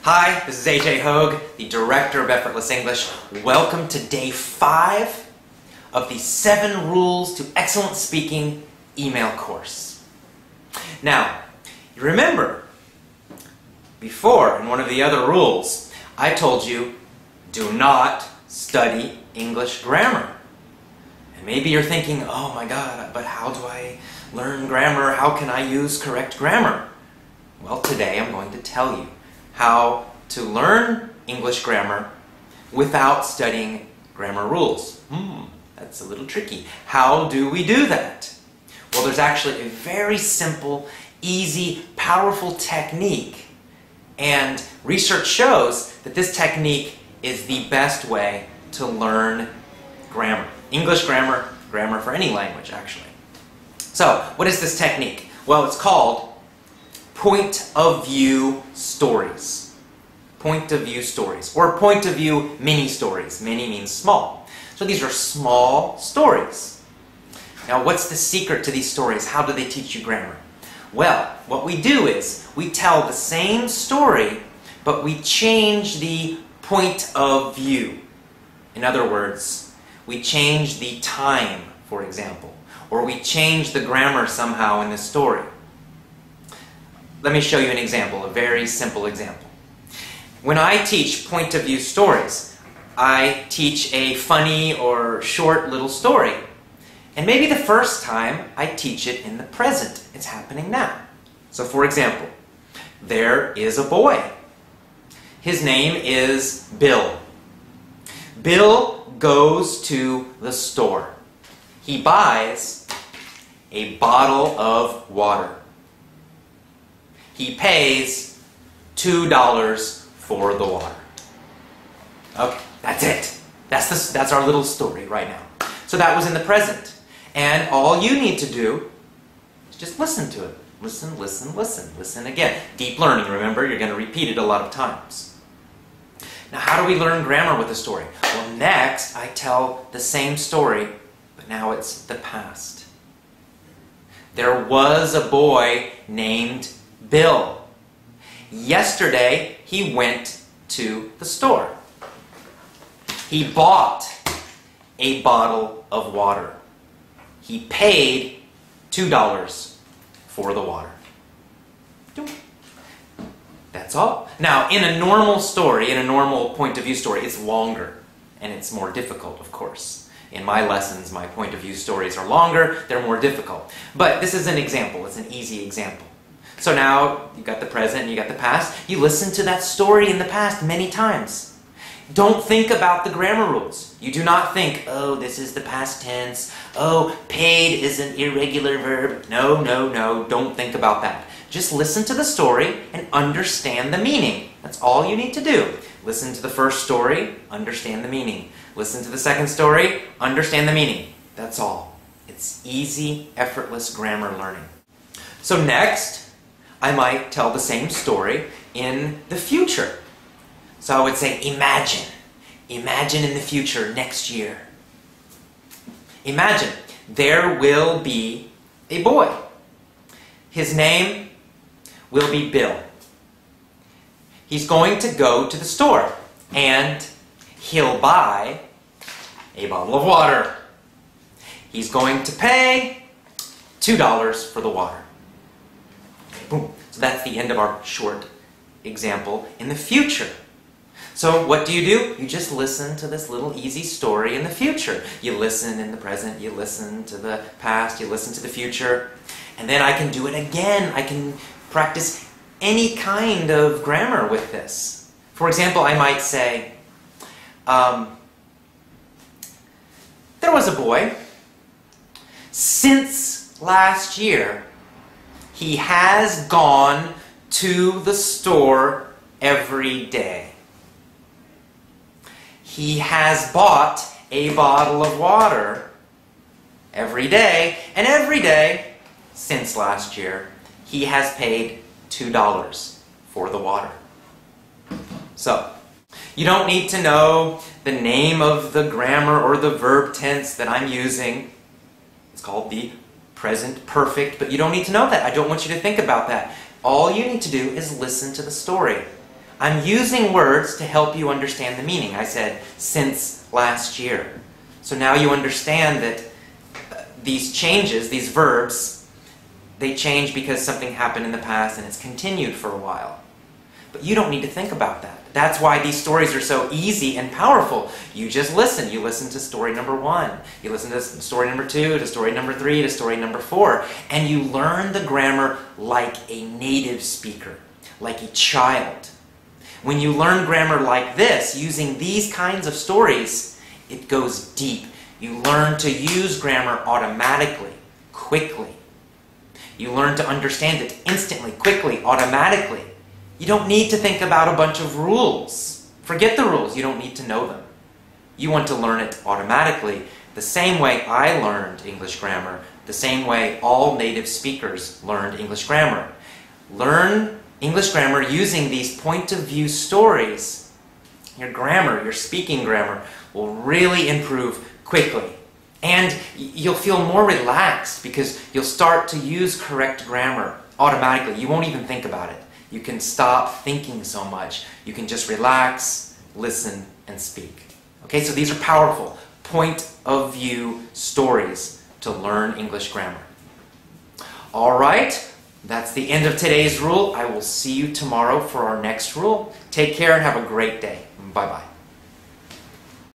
Hi, this is AJ Hogue, the Director of Effortless English. Welcome to day 5 of the 7 Rules to Excellent Speaking email course. Now, you remember, before in one of the other rules, I told you, do not study English grammar. And maybe you're thinking, oh my God, but how do I learn grammar? How can I use correct grammar? Well, today I'm going to tell you how to learn English grammar without studying grammar rules. That's a little tricky. How do we do that? Well, there's actually a very simple, easy, powerful technique. And research shows that this technique is the best way to learn grammar. English grammar, grammar for any language, actually. So, what is this technique? Well, it's called point of view stories. Point of view stories, or point of view mini stories. Mini means small. So these are small stories. Now, what's the secret to these stories? How do they teach you grammar? Well, what we do is we tell the same story, but we change the point of view. In other words, we change the time, for example, or we change the grammar somehow in the story. Let me show you an example, a very simple example. When I teach point of view stories, I teach a funny or short little story. And maybe the first time I teach it in the present. It's happening now. So for example, there is a boy. His name is Bill. Bill goes to the store. He buys a bottle of water. He pays $2 for the water. Okay, that's it. That's our little story right now. So that was in the present. And all you need to do is just listen to it. Listen, listen, listen. Listen again. Deep learning, remember? You're going to repeat it a lot of times. Now, how do we learn grammar with a story? Well, next, I tell the same story, but now it's the past. There was a boy named Bill. Yesterday, he went to the store. He bought a bottle of water. He paid $2 for the water. That's all. Now, in a normal story, in a normal point of view story, it's longer and it's more difficult, of course. In my lessons, my point of view stories are longer, they're more difficult. But this is an example, it's an easy example. So now, you've got the present and you got the past. You listen to that story in the past many times. Don't think about the grammar rules. You do not think, oh, this is the past tense. Oh, paid is an irregular verb. No, no, no, don't think about that. Just listen to the story and understand the meaning. That's all you need to do. Listen to the first story, understand the meaning. Listen to the second story, understand the meaning. That's all. It's easy, effortless grammar learning. So next, I might tell the same story in the future. So I would say, imagine. Imagine in the future next year. Imagine there will be a boy. His name will be Bill. He's going to go to the store and he'll buy a bottle of water. He's going to pay $2 for the water. Boom. So that's the end of our short example in the future. So what do? You just listen to this little easy story in the future. You listen in the present, you listen to the past, you listen to the future, and then I can do it again. I can practice any kind of grammar with this. For example, I might say, there was a boy. Since last year, he has gone to the store every day. He has bought a bottle of water every day, and every day since last year, he has paid $2 for the water. So, you don't need to know the name of the grammar or the verb tense that I'm using. It's called the present perfect, but you don't need to know that. I don't want you to think about that. All you need to do is listen to the story. I'm using words to help you understand the meaning. I said, since last year. So now you understand that these changes, these verbs, they change because something happened in the past and it's continued for a while. But you don't need to think about that. That's why these stories are so easy and powerful. You just listen. You listen to story number 1. You listen to story number 2, to story number 3, to story number 4. And you learn the grammar like a native speaker, like a child. When you learn grammar like this, using these kinds of stories, it goes deep. You learn to use grammar automatically, quickly. You learn to understand it instantly, quickly, automatically. You don't need to think about a bunch of rules. Forget the rules. You don't need to know them. You want to learn it automatically, the same way I learned English grammar, the same way all native speakers learned English grammar. Learn English grammar using these point-of-view stories. Your grammar, your speaking grammar, will really improve quickly. And you'll feel more relaxed because you'll start to use correct grammar automatically. You won't even think about it. You can stop thinking so much. You can just relax, listen, and speak. Okay, so these are powerful point-of-view stories to learn English grammar. All right, that's the end of today's rule. I will see you tomorrow for our next rule. Take care and have a great day. Bye-bye.